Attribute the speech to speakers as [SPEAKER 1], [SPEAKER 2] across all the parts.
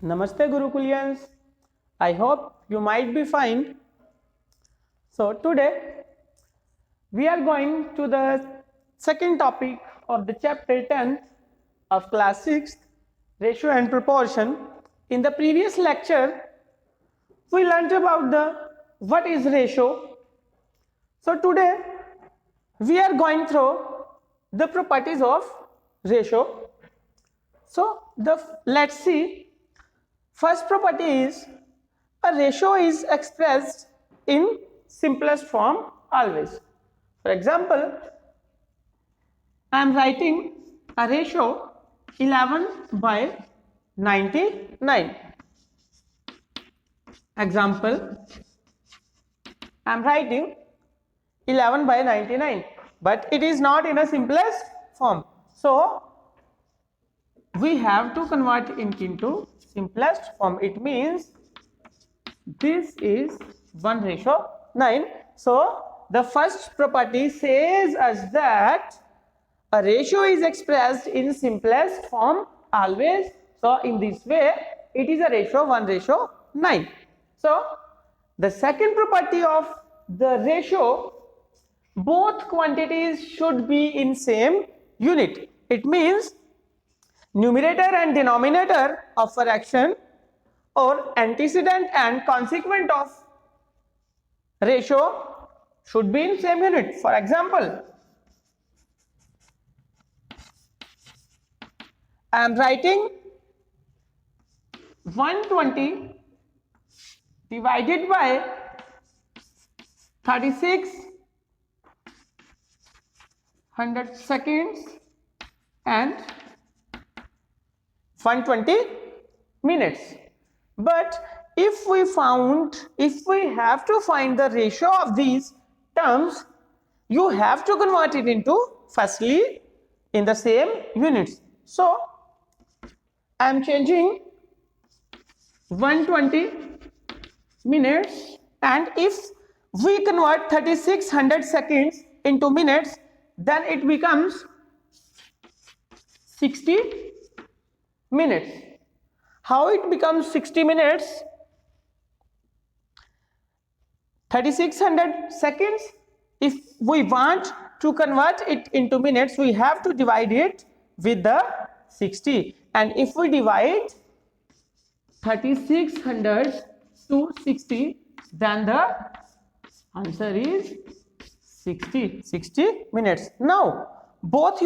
[SPEAKER 1] Namaste Gurukulians. I hope you might be fine. So today we are going to the second topic of the chapter 10 of class 6, ratio and proportion. In the previous lecture we learnt about the what is ratio. So today we are going through the properties of ratio. So let's see. First property is a ratio is expressed in simplest form always. For example, I am writing a ratio 11/99. Example, I am writing 11/99, but it is not in a simplest form. So we have to convert it into simplest form. It means this is 1:9. So the first property says us that a ratio is expressed in simplest form always. So in this way it is a ratio 1:9. So the second property of the ratio, both quantities should be in same unit. It means numerator and denominator of a fraction or antecedent and consequent of ratio should be in same unit. For example, I am writing 120 divided by 36 100 seconds and 120 minutes. But if we have to find the ratio of these terms, you have to convert it into firstly in the same units. So I am changing 120 minutes, and if we convert 3600 seconds into minutes, then it becomes 60 minutes. How it becomes 60 minutes? 3600 seconds, if we want to convert it into minutes, we have to divide it with the 60, and if we divide 3600 to 60, then the answer is 60 minutes. Now both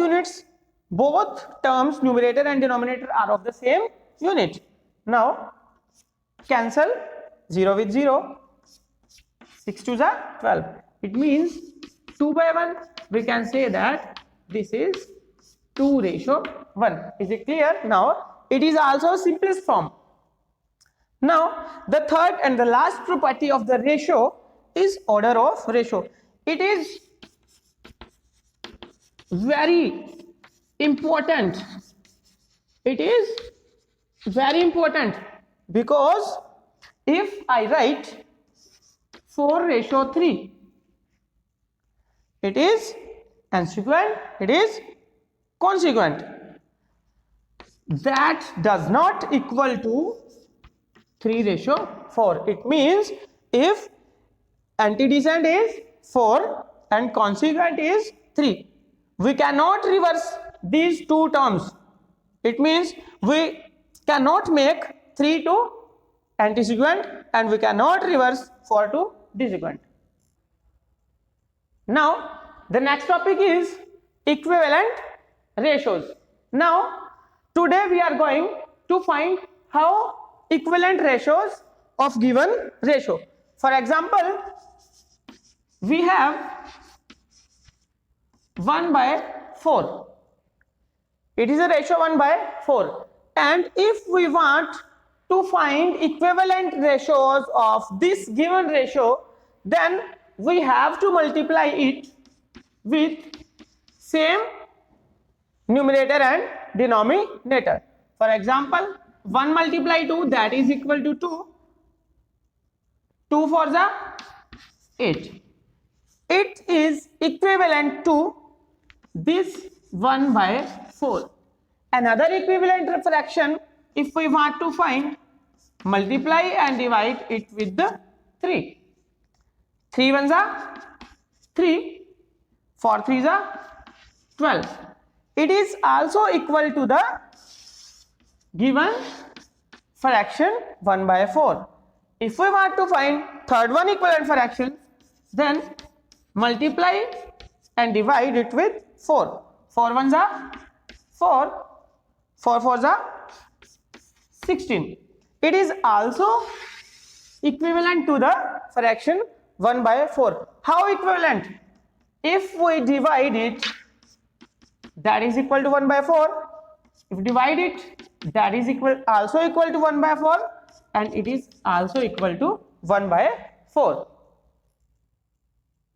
[SPEAKER 1] terms, numerator and denominator, are of the same unit. Now cancel 0 with 0, 6 2s are 12. It means 2/1. We can say that this is 2:1. Is it clear? Now it is also simplest form. Now the third and the last property of the ratio is order of ratio. It is very important. It is very important because if I write 4:3, it is consequent, it is consequent. That does not equal to 3:4. It means if antecedent is 4 and consequent is 3, we cannot reverse these two terms. It means we cannot make 3 to antecedent and we cannot reverse 4 to desequent. Now the next topic is equivalent ratios. Now today we are going to find how equivalent ratios of given ratio. For example, we have 1/4. It is a ratio 1/4, and if we want to find equivalent ratios of this given ratio, then we have to multiply it with same numerator and denominator. For example, 1 multiply 2, that is equal to 2. 2 4s are 8. It is equivalent to this 1/4. Another equivalent fraction, if we want to find, multiply and divide it with the 3. 3 ones are 3, 4 threes are 12. It is also equal to the given fraction 1 by 4. If we want to find third one equivalent fraction, then multiply and divide it with 4. 4 ones are 4, 4 fours are 16. It is also equivalent to the fraction 1 by 4. How equivalent? If we divide it, that is equal to 1 by 4. If divide it, that is also equal to 1 by 4, and it is also equal to 1 by 4.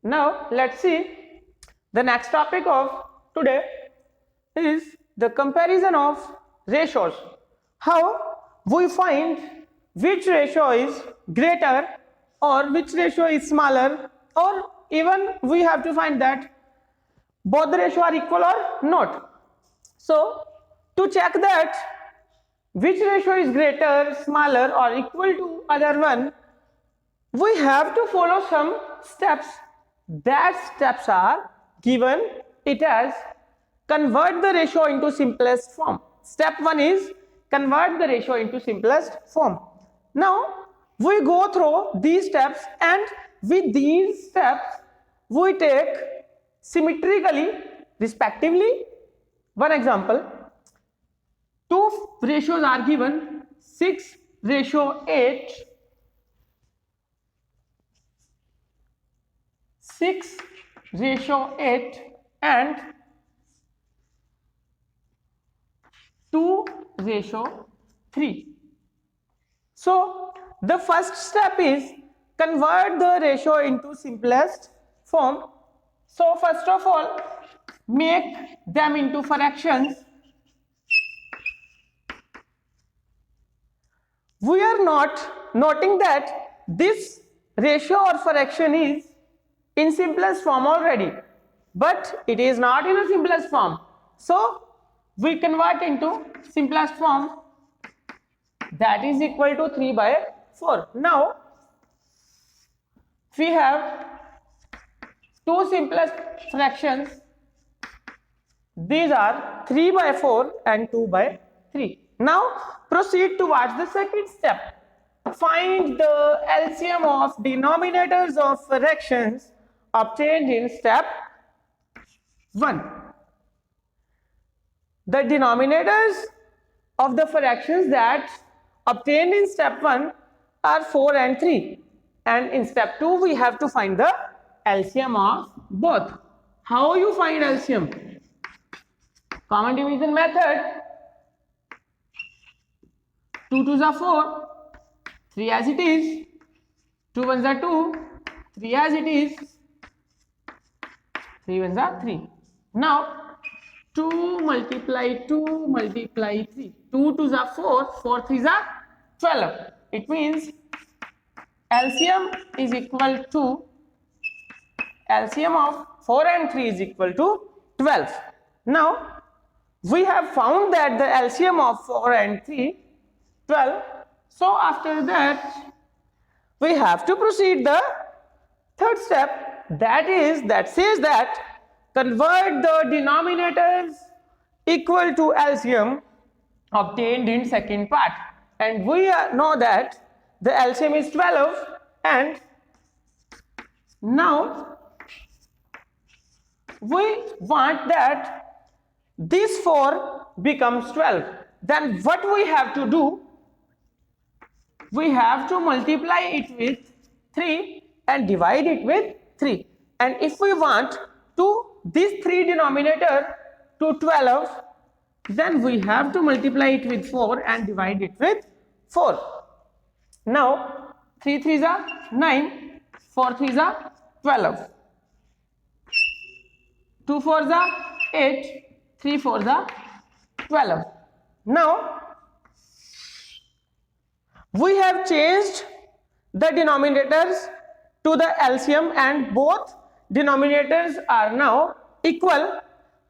[SPEAKER 1] Now let's see the next topic of today is the comparison of ratios. How we find which ratio is greater or which ratio is smaller, or even we have to find that both the ratio are equal or not. So to check that which ratio is greater, smaller or equal to other one, we have to follow some steps. That steps are given it as convert the ratio into simplest form. Step 1 is convert the ratio into simplest form. Now we go through these steps, and with these steps we take symmetrically respectively. One example, two ratios are given, 6:8, 6:8 and 2:3. So the first step is convert the ratio into simplest form. So first of all, make them into fractions. We are not noting that this ratio or fraction is in simplest form already, but it is not in a simplest form. So we convert into simplest form, that is equal to 3 by 4. Now we have two simplest fractions. These are 3 by 4 and 2 by 3. Now proceed towards the second step. Find the LCM of denominators of fractions obtained in step 1. The denominators of the fractions that obtained in step 1 are 4 and 3, and in step 2 we have to find the LCM of both. How you find LCM? Common division method. 2 2s are 4, 3 as it is, 2 1s are 2, 3 as it is, 3 1s are 3. Now 2 multiply 2 multiply 3, 2 2s are 4, 4 3s are 12. It means LCM is equal to LCM of 4 and 3 is equal to 12. Now we have found that the LCM of 4 and 3 12. So after that we have to proceed the third step, that says that convert the denominators equal to LCM obtained in second part, and we know that the LCM is 12, and now we want that this 4 becomes 12. Then what we have to do? We have to multiply it with 3 and divide it with 3. And if we want to this 3 denominator to 12, then we have to multiply it with 4 and divide it with 4. Now 3 3s are 9, 4 3s are 12, 2 4s are 8, 3 4s are 12. Now we have changed the denominators to the LCM and both denominators are now equal.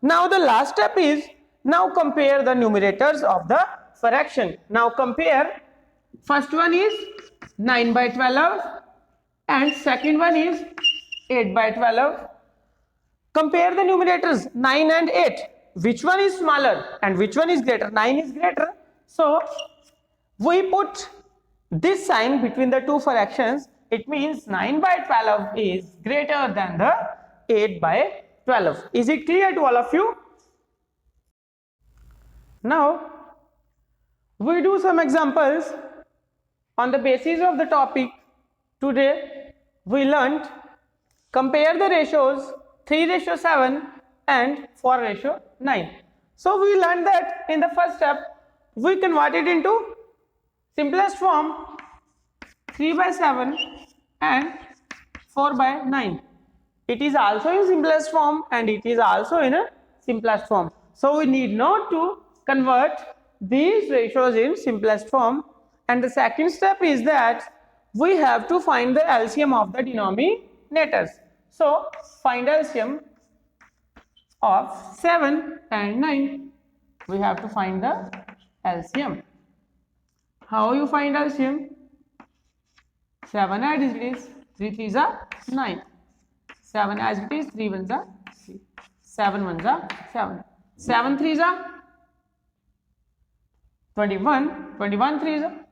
[SPEAKER 1] Now the last step is now compare the numerators of the fraction. Now compare First one is 9 by 12 and second one is 8 by 12. Compare the numerators 9 and 8. Which one is smaller and which one is greater? 9 is greater. So we put this sign between the two fractions. It means 9 by 12 is greater than the 8 by 12. Is it clear to all of you? Now we do some examples on the basis of the topic. Today we learned compare the ratios 3:7 and 4:9. So we learned that in the first step we converted into simplest form 3/7 and 4/9. It is also in simplest form and it is also in a simplest form. So we need not to convert these ratios in simplest form. And the second step is that we have to find the LCM of the denominators. So find LCM of 7 and 9. We have to find the LCM. How you find LCM? 7 as it is, 3 3s are 9. 7 as it is, 3 1s are 3. 7 1s are 7. 7 3s are 21. 21 3s are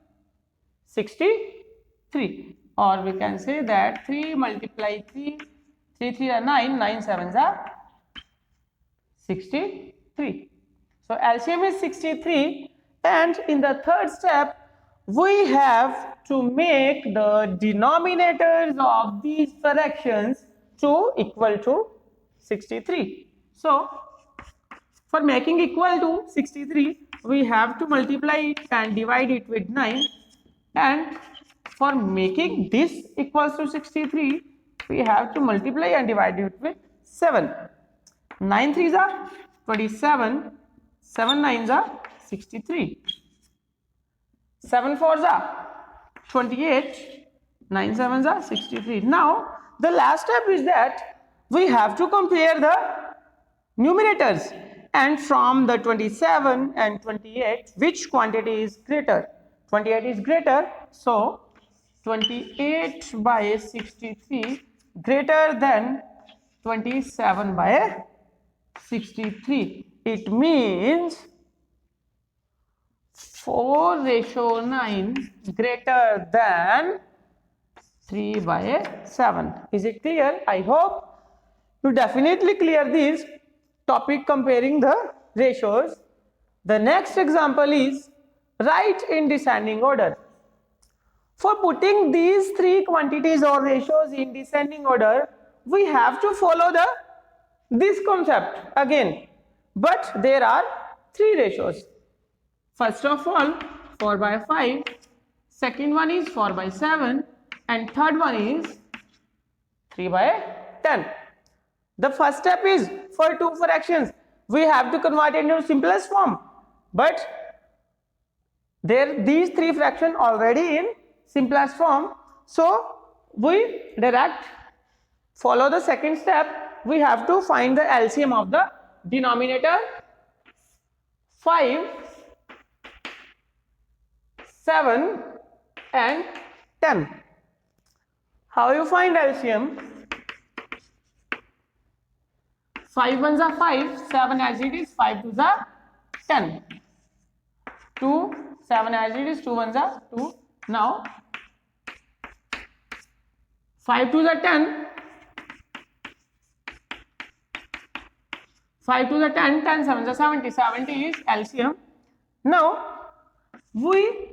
[SPEAKER 1] 63. Or we can say that 3 multiply 3. 3 3 are 9. 9 7s are 63. So LCM is 63. And in the third step, we have to make the denominators of these fractions to equal to 63. So for making equal to 63, we have to multiply it and divide it with 9. And for making this equals to 63, we have to multiply and divide it with 7. 9 3s are 27. 7 9s are 63. 7 4s are 28. 9 7s are 63. Now the last step is that we have to compare the numerators, and from the 27 and 28 which quantity is greater? 28 is greater, so 28 by 63 greater than 27 by 63. It means 4:9 greater than 3/7. Is it clear? I hope you definitely clear this topic comparing the ratios. The next example is write in descending order. For putting these three quantities or ratios in descending order, we have to follow this concept again, but there are three ratios. First of all, 4/5, second one is 4/7, and third one is 3/10. The first step is for two fractions we have to convert it into simplest form, but these three fractions already in simplest form, so we direct follow the second step. We have to find the LCM of the denominator 5, 7 and 10. How you find LCM? 5 1s are 5, 7 as it is, 5 2s are 10. 2, 7 as it is, 2 1s are 2. Now 5 2s are 10, 5 2s are 10, 10 7s are 70, 70 is LCM. Now we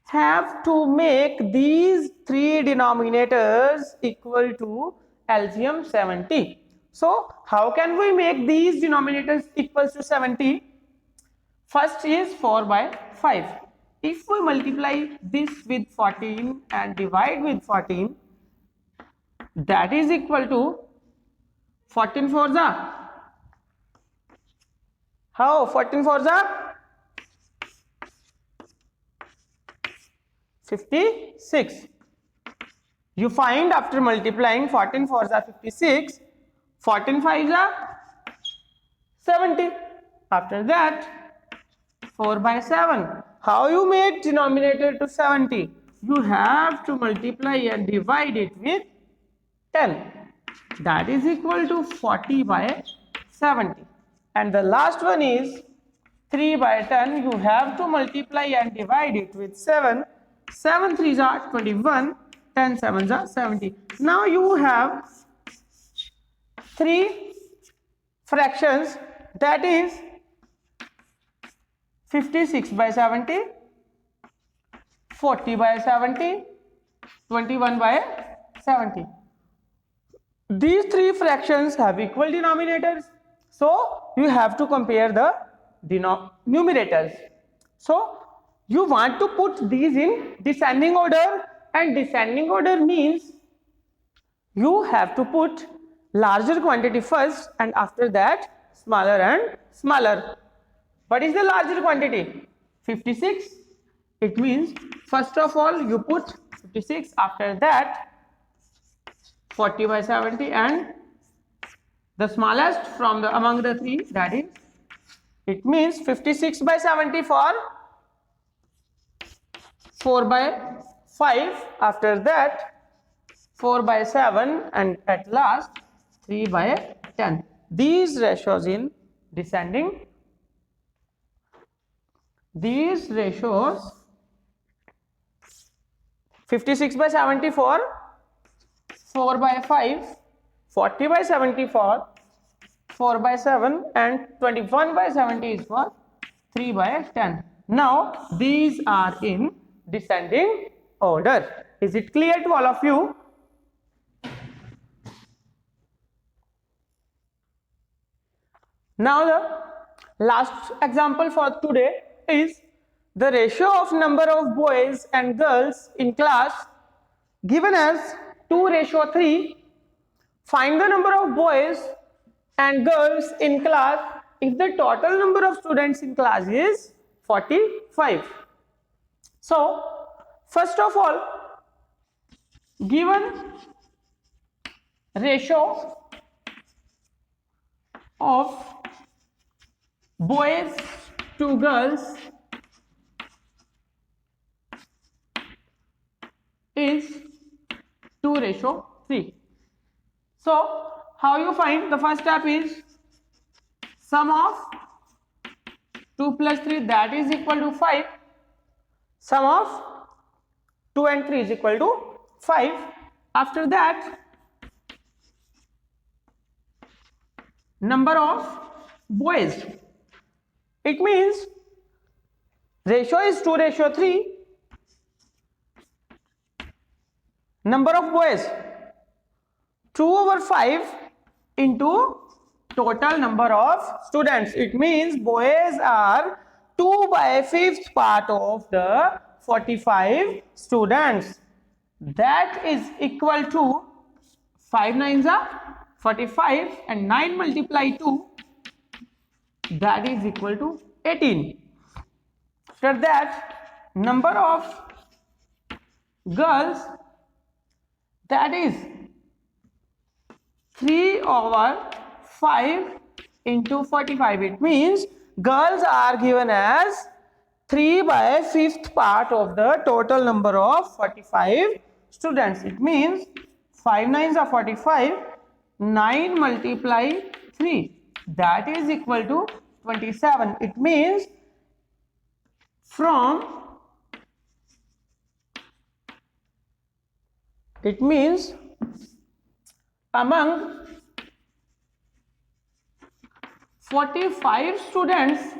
[SPEAKER 1] have to make these three denominators equal to LCM 70. So how can we make these denominators equals to 70? First is 4/5. If we multiply this with 14 and divide with 14, that is equal to 14 4s are. How? 14 4s are 56. You find after multiplying 14 4s are 56, 14 5s are 70. After that 4/7. how you make denominator to 70? You have to multiply and divide it with 10. That is equal to 40 by 70. And the last one is 3 by 10. You have to multiply and divide it with 7. 7 3s are 21. 10 7s are 70. Now you have 3 fractions, that is 56 by 70, 40 by 70, 21 by 70. These 3 fractions have equal denominators, so you have to compare the numerators. So you want to put these in descending order, and descending order means you have to put larger quantity first and after that smaller and smaller. What is the larger quantity? 56. It means first of all you put 56, after that 40 by 70, and the smallest from the among the 3, that is, it means 56 by 70 for 4 by 5, after that 4 by 7, and at last 3 by 10. These ratios in descending, these ratios 56 by 70 for 4 by 5, 40 by 70 for 4 by 7, and 21 by 70 is for 3 by 10. Now these are in descending order. Is it clear to all of you? Now the last example for today is the ratio of number of boys and girls in class given as 2:3. Find the number of boys and girls in class if the total number of students in class is 45. So first of all, given ratio of boys to girls is 2:3. So how you find? The first step is sum of 2 plus 3, that is equal to 5. Sum of 2 and 3 is equal to 5. After that, number of boys. It means ratio is 2:3. Number of boys 2/5 into total number of students. It means boys are 2/5 part of the 45 students. That is equal to 5 9s are 45 and 9 multiply 2, that is equal to 18. After that, number of girls, that is 3/5 into 45. It means girls are given as 3/5 part of the total number of 45 students. It means 5 9s are 45, 9 multiply 3, that is equal to 27. It means among 45 students,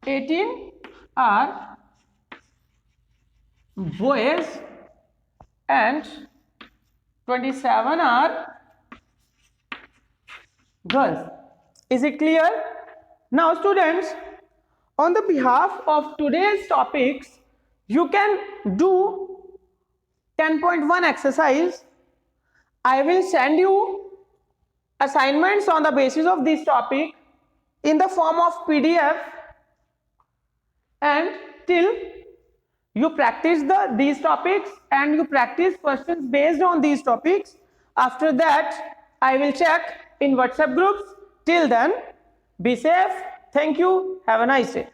[SPEAKER 1] 18 are boys and 27 are girls. Is it clear? Now students, on the behalf of today's topics, you can do 10.1 exercise. I will send you assignments on the basis of this topic in the form of PDF, and till you practice these topics and you practice questions based on these topics. After that, I will check in WhatsApp groups. Till then, be safe, Thank you. Have a nice day.